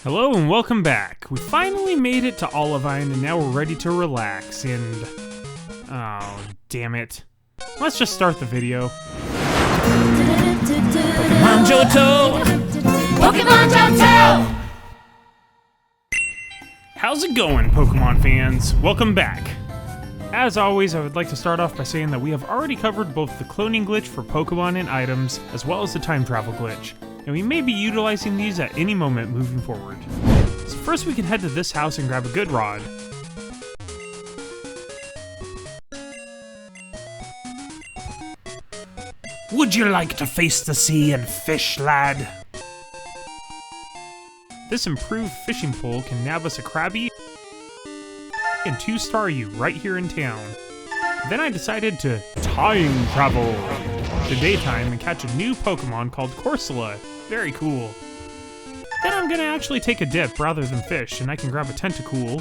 Hello and welcome back. We finally made it to Olivine and now we're ready to relax and... oh, damn it. Let's just start the video. Pokemon Johto! Pokemon Johto! How's it going, Pokemon fans? Welcome back. As always, I would like to start off by saying that we have already covered both the cloning glitch for Pokemon and items, as well as the time travel glitch, and we may be utilizing these at any moment moving forward. So first we can head to this house and grab a good rod. Would you like to face the sea and fish, lad? This improved fishing pole can nab us a Krabby and 2-star you right here in town. Then I decided to time travel to daytime and catch a new Pokemon called Corsola. Very cool. Then I'm gonna actually take a dip rather than fish, and I can grab a Tentacool.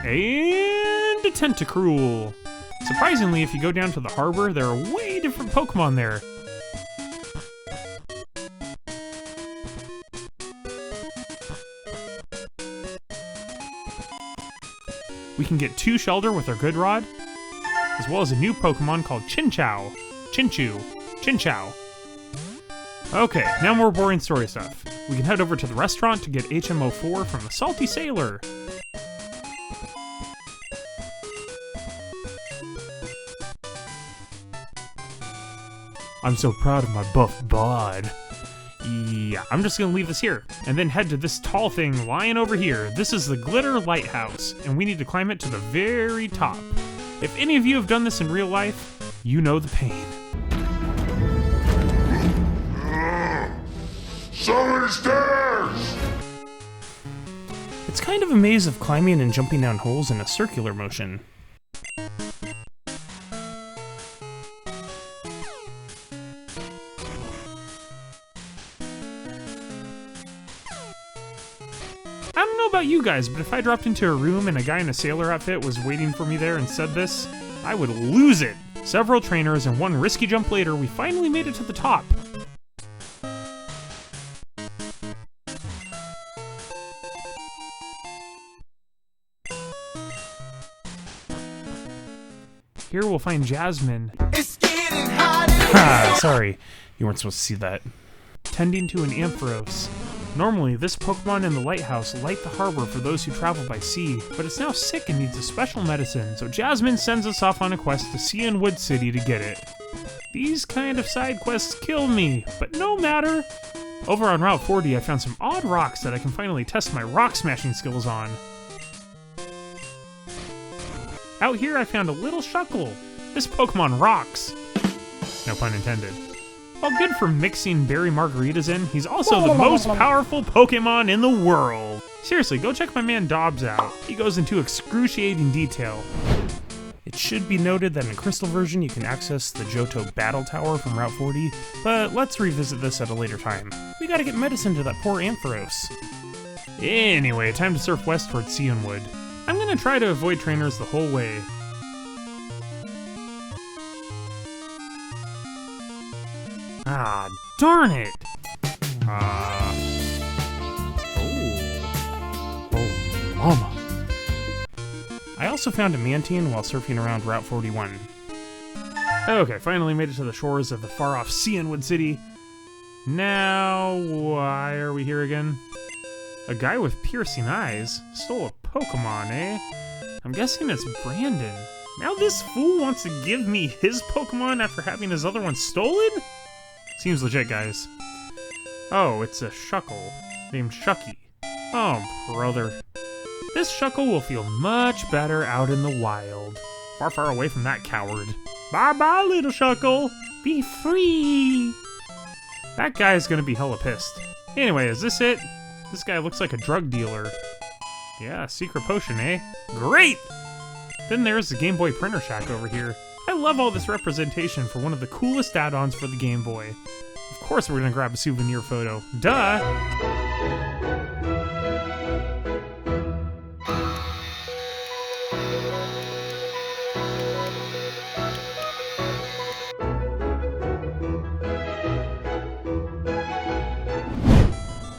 And a Tentacruel. Surprisingly, if you go down to the harbor, there are way different Pokemon there. We can get 2 Shelter with our good rod, as well as a new Pokemon called Chinchou. Okay, now more boring story stuff. We can head over to the restaurant to get HMO4 from the Salty Sailor. I'm so proud of my buff bod. Yeah, I'm just gonna leave this here, and then head to this tall thing lying over here. This is the Glitter Lighthouse, and we need to climb it to the very top. If any of you have done this in real life, you know the pain. So many stairs! It's kind of a maze of climbing and jumping down holes in a circular motion. I don't know about you guys, but if I dropped into a room and a guy in a sailor outfit was waiting for me there and said this, I would lose it. Several trainers and one risky jump later, we finally made it to the top. Here we'll find Jasmine. It's getting hot. Sorry, you weren't supposed to see that. Tending to an Ampharos. Normally, this Pokemon in the lighthouse light the harbor for those who travel by sea, but it's now sick and needs a special medicine, so Jasmine sends us off on a quest to Sea and Wood City to get it. These kind of side quests kill me, but no matter. Over on Route 40, I found some odd rocks that I can finally test my rock smashing skills on. Out here, I found a little Shuckle. This Pokemon rocks. No pun intended. While good for mixing berry margaritas in, he's also the most powerful Pokemon in the world. Seriously, go check my man Dobbs out. He goes into excruciating detail. It should be noted that in the Crystal version, you can access the Johto Battle Tower from Route 40, but let's revisit this at a later time. We gotta get medicine to that poor Ampharos. Anyway, time to surf west towards Sea and Wood. I'm gonna try to avoid trainers the whole way. Ah, darn it! Oh, mama. I also found a Mantine while surfing around Route 41. Okay, finally made it to the shores of the far-off Sea and Wood City. Now, why are we here again? A guy with piercing eyes stole a Pokemon, eh? I'm guessing it's Brandon. Now this fool wants to give me his Pokemon after having his other one stolen? Seems legit, guys. Oh, it's a Shuckle named Shucky. Oh, brother. This Shuckle will feel much better out in the wild. Far, far away from that coward. Bye-bye, little Shuckle. Be free. That guy's gonna be hella pissed. Anyway, is this it? This guy looks like a drug dealer. Yeah, secret potion, eh? Great! Then there's the Game Boy printer shack over here. I love all this representation for one of the coolest add-ons for the Game Boy. Of course we're gonna grab a souvenir photo. Duh!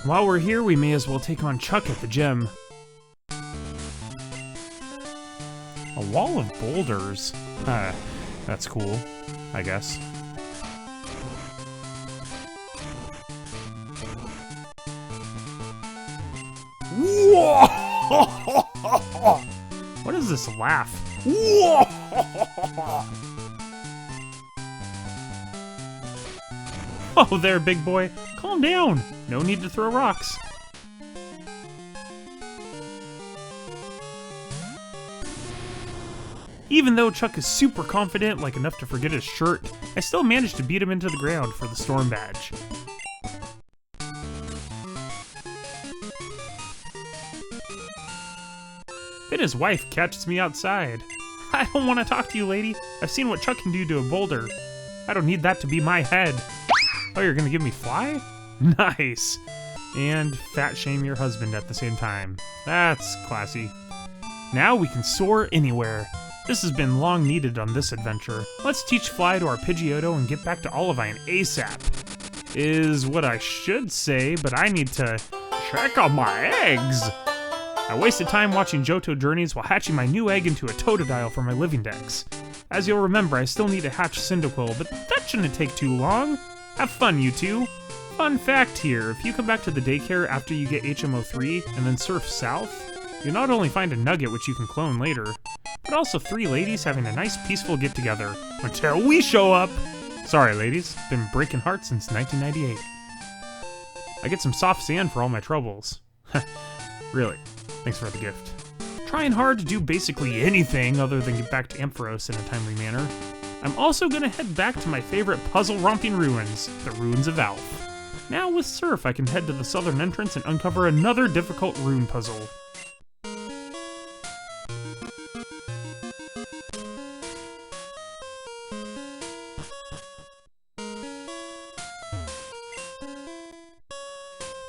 While we're here, we may as well take on Chuck at the gym. A wall of boulders. That's cool, I guess. Whoa! What is this laugh? Whoa! Oh there, big boy. Calm down. No need to throw rocks. Even though Chuck is super confident, like enough to forget his shirt, I still managed to beat him into the ground for the storm badge. Then his wife catches me outside. I don't want to talk to you, lady. I've seen what Chuck can do to a boulder. I don't need that to be my head. Oh, you're gonna give me fly? Nice. And fat shame your husband at the same time. That's classy. Now we can soar anywhere. This has been long needed on this adventure. Let's teach fly to our Pidgeotto and get back to Olivine ASAP. Is what I should say, but I need to check on my eggs. I wasted time watching Johto journeys while hatching my new egg into a Totodile for my living dex. As you'll remember, I still need to hatch Cyndaquil, but that shouldn't take too long. Have fun, you two. Fun fact here, if you come back to the daycare after you get HMO3 and then surf south, you'll not only find a nugget which you can clone later, but also 3 ladies having a nice peaceful get-together until we show up. Sorry, ladies. Been breaking hearts since 1998. I get some soft sand for all my troubles. Really. Thanks for the gift. Trying hard to do basically anything other than get back to Ampharos in a timely manner. I'm also gonna head back to my favorite puzzle-romping ruins, the Ruins of Alph. Now with Surf, I can head to the southern entrance and uncover another difficult rune puzzle.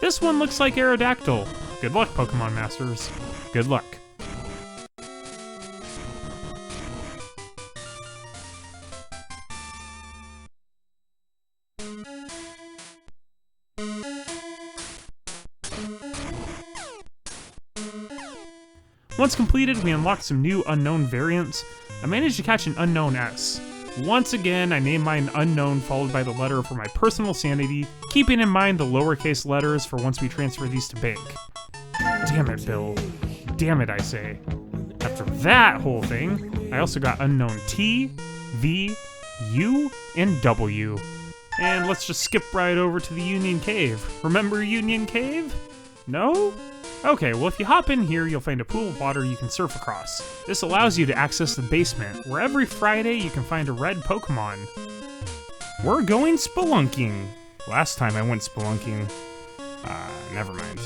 This one looks like Aerodactyl. Good luck, Pokemon Masters. Good luck. Once completed, we unlocked some new unknown variants. I managed to catch an Unown S. Once again, I named mine Unknown followed by the letter for my personal sanity, keeping in mind the lowercase letters for once we transfer these to bank. Damn it, Bill. Damn it, I say. After that whole thing, I also got Unknown T, V, U, and W. And let's just skip right over to the Union Cave. Remember Union Cave? No? Okay, well if you hop in here, you'll find a pool of water you can surf across. This allows you to access the basement, where every Friday you can find a red Pokemon. We're going spelunking. Last time I went spelunking, never mind.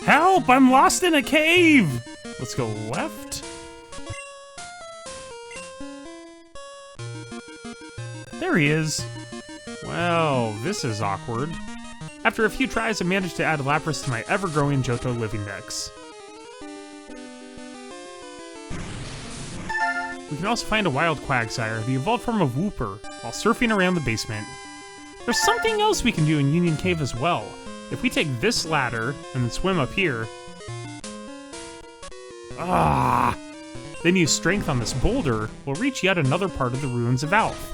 Help! I'm lost in a cave! Let's go left. There he is. Well, this is awkward. After a few tries, I managed to add Lapras to my ever-growing Johto living dex. We can also find a wild Quagsire, the evolved form of Wooper, while surfing around the basement. There's something else we can do in Union Cave as well. If we take this ladder and then swim up here, then use strength on this boulder, we'll reach yet another part of the Ruins of Alph.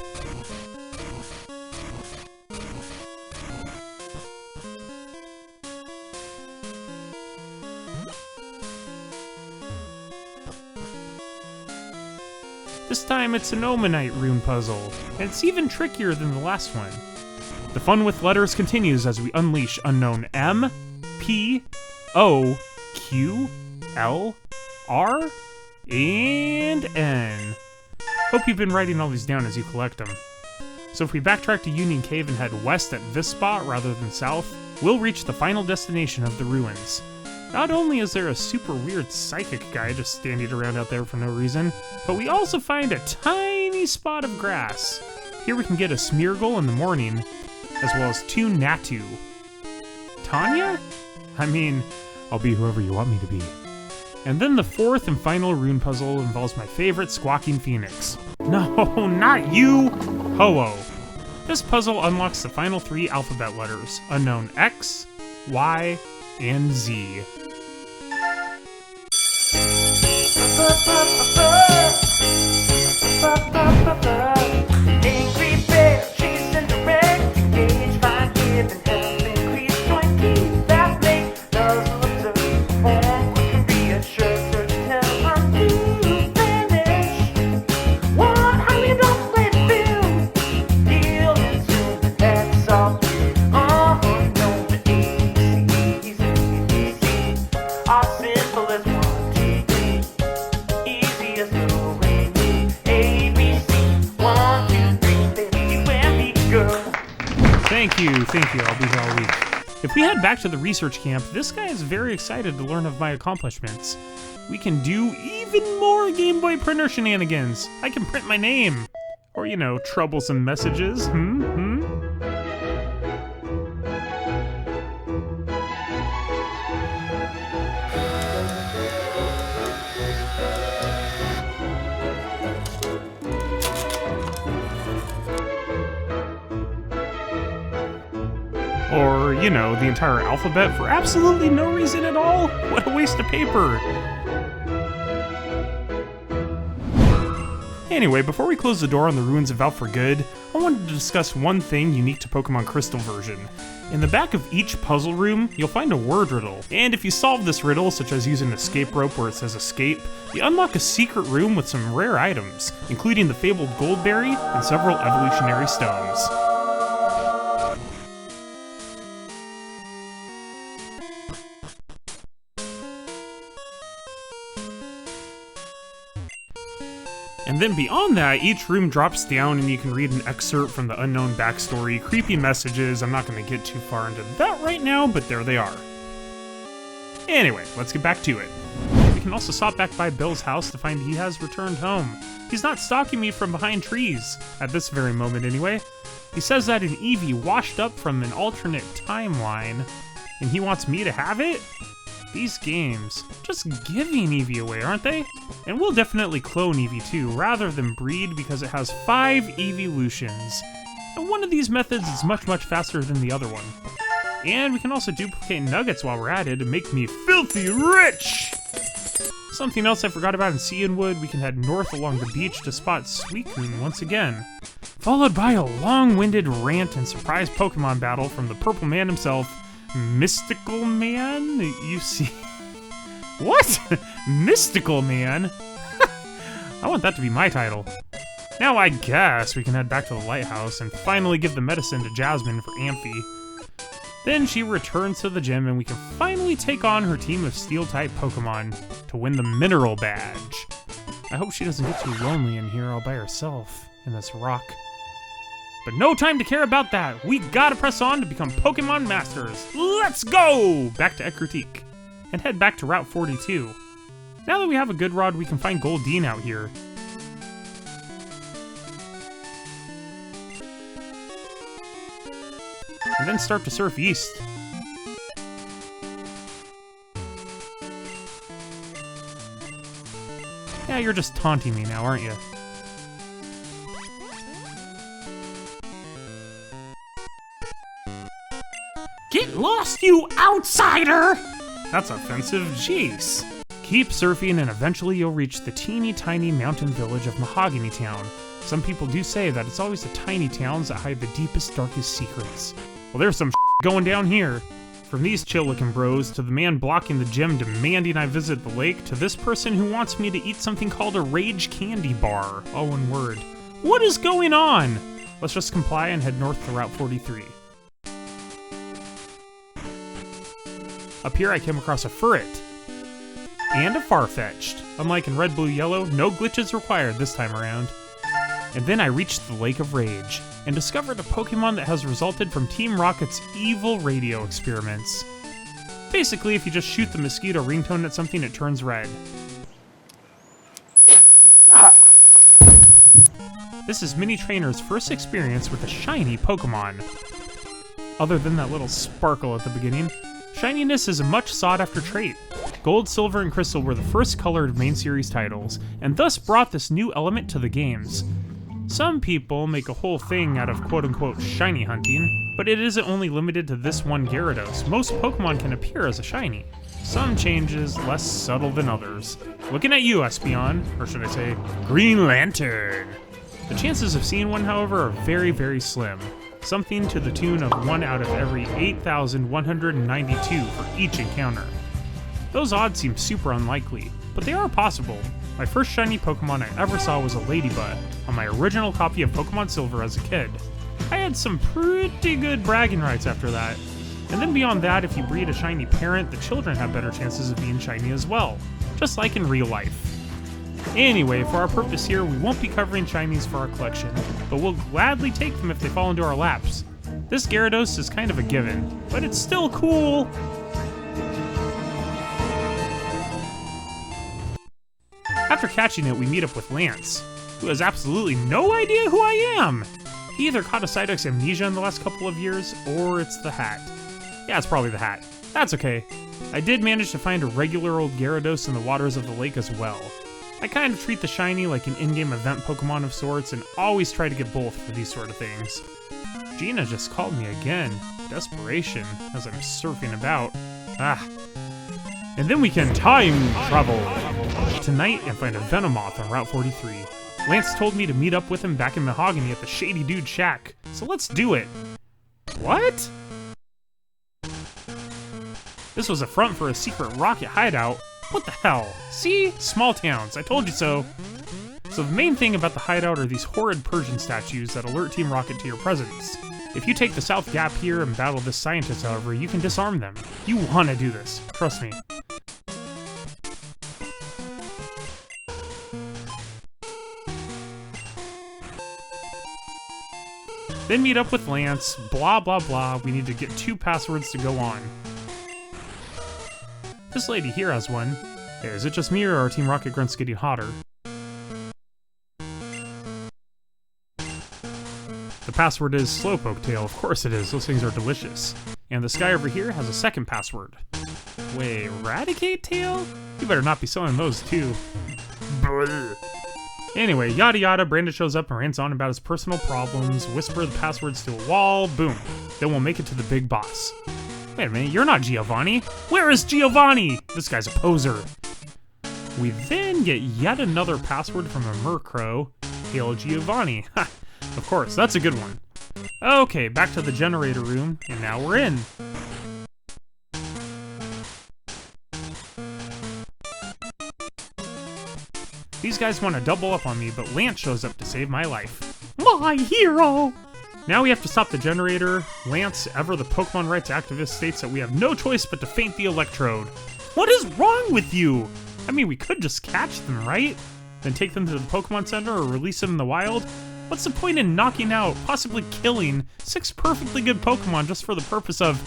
This time it's an Omanite rune puzzle, and it's even trickier than the last one. The fun with letters continues as we unleash unknown M, P, O, Q, L, R, and N. Hope you've been writing all these down as you collect them. So if we backtrack to Union Cave and head west at this spot rather than south, we'll reach the final destination of the ruins. Not only is there a super weird psychic guy just standing around out there for no reason, but we also find a tiny spot of grass. Here we can get a Smeargle in the morning, as well as 2 Natu. Tanya? I mean, I'll be whoever you want me to be. And then the 4th and final rune puzzle involves my favorite Squawking Phoenix. No, not you! Ho-Oh. This puzzle unlocks the final 3 alphabet letters, unknown X, Y, and Z. Angry bear chasing the wreck, age fine giving help increase joint keys that make doesn't observe on quick and reassure search tell I'm to vanish. What how you don't let feel healing soon the next off unknown ABC are simple as 1, 2, 3 easy as knowing ABC 1, 2, 3 baby you and me girl. Thank you, I'll be here all week. If we head back to the research camp, this guy is very excited to learn of my accomplishments. We can do even more Game Boy printer shenanigans. I can print my name. Or, you know, troublesome messages. Or, you know, the entire alphabet for absolutely no reason at all? What a waste of paper! Anyway, before we close the door on the ruins of Val for good, I wanted to discuss one thing unique to Pokemon Crystal version. In the back of each puzzle room, you'll find a word riddle, and if you solve this riddle, such as using an escape rope where it says escape, you unlock a secret room with some rare items, including the fabled Goldberry and several evolutionary stones. And then beyond that, each room drops down and you can read an excerpt from the unknown backstory, creepy messages. I'm not going to get too far into that right now, but there they are. Anyway, let's get back to it. We can also stop back by Bill's house to find he has returned home. He's not stalking me from behind trees, at this very moment anyway. He says that an Eevee washed up from an alternate timeline, and he wants me to have it? These games, just giving Eevee away, aren't they? And we'll definitely clone Eevee too, rather than breed, because it has 5 evolutions. And one of these methods is much faster than the other one. And we can also duplicate nuggets while we're at it and make me filthy rich! Something else I forgot about in Cianwood, we can head north along the beach to spot Suicune once again. Followed by a long-winded rant and surprise Pokemon battle from the Purple Man himself, Mystical Man? You see... What? Mystical Man? I want that to be my title. Now I guess we can head back to the lighthouse and finally give the medicine to Jasmine for Amphi. Then she returns to the gym and we can finally take on her team of Steel-type Pokemon to win the Mineral Badge. I hope she doesn't get too lonely in here all by herself in this rock. But no time to care about that. We gotta press on to become Pokemon Masters. Let's go! Back to Ekritique. And head back to Route 42. Now that we have a good rod, we can find Goldine out here. And then start to surf east. Yeah, you're just taunting me now, aren't you? Get lost, you outsider! That's offensive, jeez. Keep surfing and eventually you'll reach the teeny tiny mountain village of Mahogany Town. Some people do say that it's always the tiny towns that hide the deepest, darkest secrets. Well, there's some going down here. From these chill-looking bros, to the man blocking the gym demanding I visit the lake, to this person who wants me to eat something called a Rage Candy Bar. All one word. What is going on? Let's just comply and head north to Route 43. Up here I came across a Furret. And a Farfetch'd. Unlike in Red, Blue, Yellow, no glitches required this time around. And then I reached the Lake of Rage, and discovered a Pokemon that has resulted from Team Rocket's evil radio experiments. Basically, if you just shoot the mosquito ringtone at something, it turns red. This is Mini Trainer's first experience with a shiny Pokemon. Other than that little sparkle at the beginning, shininess is a much sought-after trait. Gold, Silver, and Crystal were the first colored main series titles, and thus brought this new element to the games. Some people make a whole thing out of quote-unquote shiny hunting, but it isn't only limited to this one Gyarados. Most Pokemon can appear as a shiny. Some changes less subtle than others. Looking at you, Espeon, or should I say, Green Lantern. The chances of seeing one, however, are very, very slim. Something to the tune of 1 out of every 8,192 for each encounter. Those odds seem super unlikely, but they are possible. My first shiny Pokemon I ever saw was a Ladybug, on my original copy of Pokemon Silver as a kid. I had some pretty good bragging rights after that. And then beyond that, if you breed a shiny parent, the children have better chances of being shiny as well, just like in real life. Anyway, for our purpose here, we won't be covering shinies for our collection, but we'll gladly take them if they fall into our laps. This Gyarados is kind of a given, but it's still cool! After catching it, we meet up with Lance, who has absolutely no idea who I am! He either caught a Psyduck's amnesia in the last couple of years, or it's the hat. Yeah, it's probably the hat. That's okay. I did manage to find a regular old Gyarados in the waters of the lake as well. I kind of treat the shiny like an in-game event Pokemon of sorts, and always try to get both for these sort of things. Gina just called me again. Desperation, as I'm surfing about. And then we can time travel tonight and find a Venomoth on Route 43. Lance told me to meet up with him back in Mahogany at the Shady Dude Shack, so let's do it. What? This was a front for a secret rocket hideout. What the hell? See? Small towns, I told you so. So the main thing about the hideout are these horrid Persian statues that alert Team Rocket to your presence. If you take the South Gap here and battle this scientist, however, you can disarm them. You want to do this, trust me. Then meet up with Lance, blah blah blah, we need to get 2 passwords to go on. This lady here has one. Hey, is it just me or are Team Rocket grunts getting hotter? The password is Slowpoke Tail, of course it is, those things are delicious. And the sky over here has a second password. Wait, Eradicate Tail? You better not be selling those too. Anyway, yada yada, Brandon shows up and rants on about his personal problems, whisper the passwords to a wall, boom. Then we'll make it to the big boss. Wait a minute, you're not Giovanni. Where is Giovanni? This guy's a poser. We then get yet another password from a Murkrow. Hail Giovanni. Ha! Of course, that's a good one. Okay, back to the generator room, and now we're in. These guys want to double up on me, but Lance shows up to save my life. My hero! Now we have to stop the generator. Lance, ever the Pokemon rights activist, states that we have no choice but to feint the electrode. What is wrong with you? I mean, we could just catch them, right? Then take them to the Pokemon Center or release them in the wild? What's the point in knocking out, possibly killing, 6 perfectly good Pokemon just for the purpose of...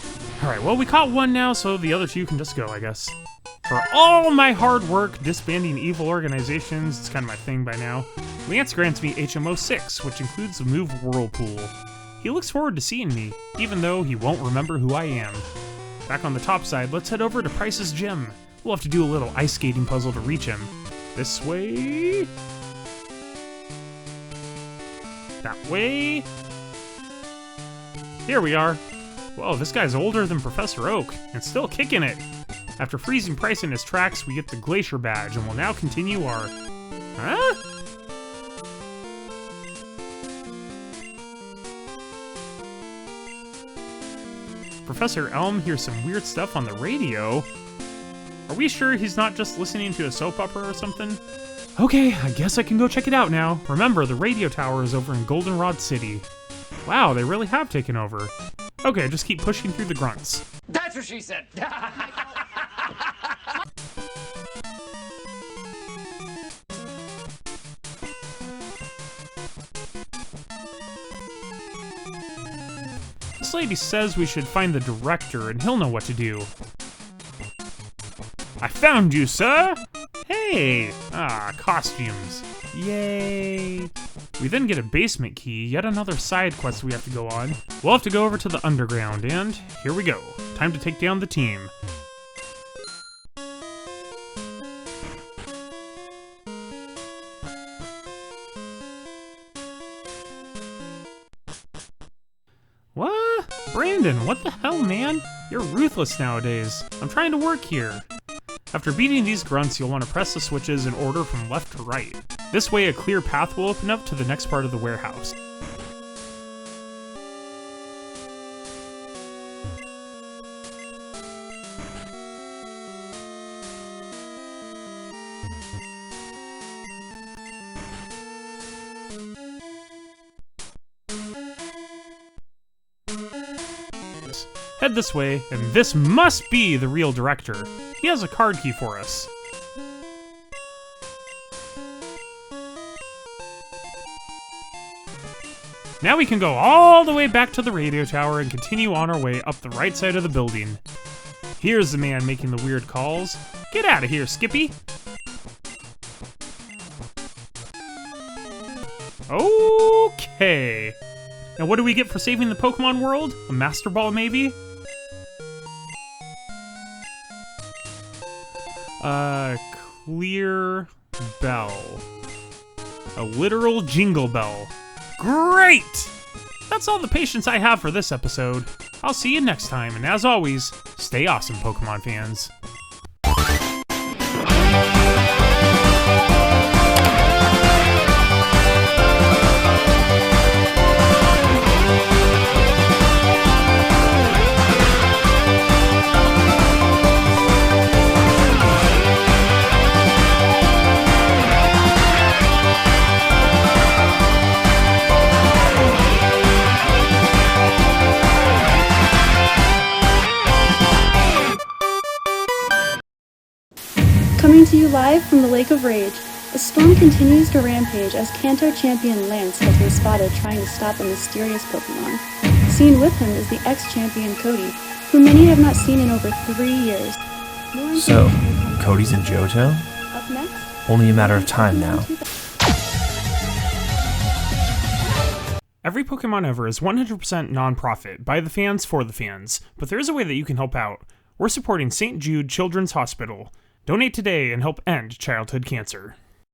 Alright, well we caught one now, so the other 2 can just go, I guess. For all my hard work disbanding evil organizations, it's kind of my thing by now, Lance grants me HMO 6, which includes the move Whirlpool. He looks forward to seeing me, even though he won't remember who I am. Back on the top side, let's head over to Price's gym. We'll have to do a little ice skating puzzle to reach him. This way... That way... Here we are. Whoa, this guy's older than Professor Oak, and still kicking it. After freezing Price in his tracks, we get the Glacier Badge, and we'll now continue our... Huh? Professor Elm hears some weird stuff on the radio. Are we sure he's not just listening to a soap opera or something? Okay, I guess I can go check it out now. Remember, the radio tower is over in Goldenrod City. Wow, they really have taken over. Okay, just keep pushing through the grunts. That's what she said! This lady says we should find the director and he'll know what to do. I found you, sir! Hey! Costumes. Yay! We then get a basement key, yet another side quest we have to go on. We'll have to go over to the underground, and here we go. Time to take down the team. Brandon, what the hell, man? You're ruthless nowadays. I'm trying to work here. After beating these grunts, you'll want to press the switches in order from left to right. This way, a clear path will open up to the next part of the warehouse. Head this way, and this must be the real director. He has a card key for us. Now we can go all the way back to the radio tower and continue on our way up the right side of the building. Here's the man making the weird calls. Get out of here, Skippy! Okay. Now what do we get for saving the Pokemon world? A Master Ball, maybe? Clear bell. A literal jingle bell. Great! That's all the patience I have for this episode. I'll see you next time, and as always, stay awesome, Pokemon fans. Coming to you live from the Lake of Rage, a storm continues to rampage as Kanto champion Lance has been spotted trying to stop a mysterious Pokemon. Seen with him is the ex-champion Cody, who many have not seen in over 3 years. So, Cody's in Johto? Up next, Only a matter of time now. Every Pokémon Ever is 100% non-profit, by the fans for the fans, but there is a way that you can help out. We're supporting St. Jude Children's Hospital. Donate today and help end childhood cancer.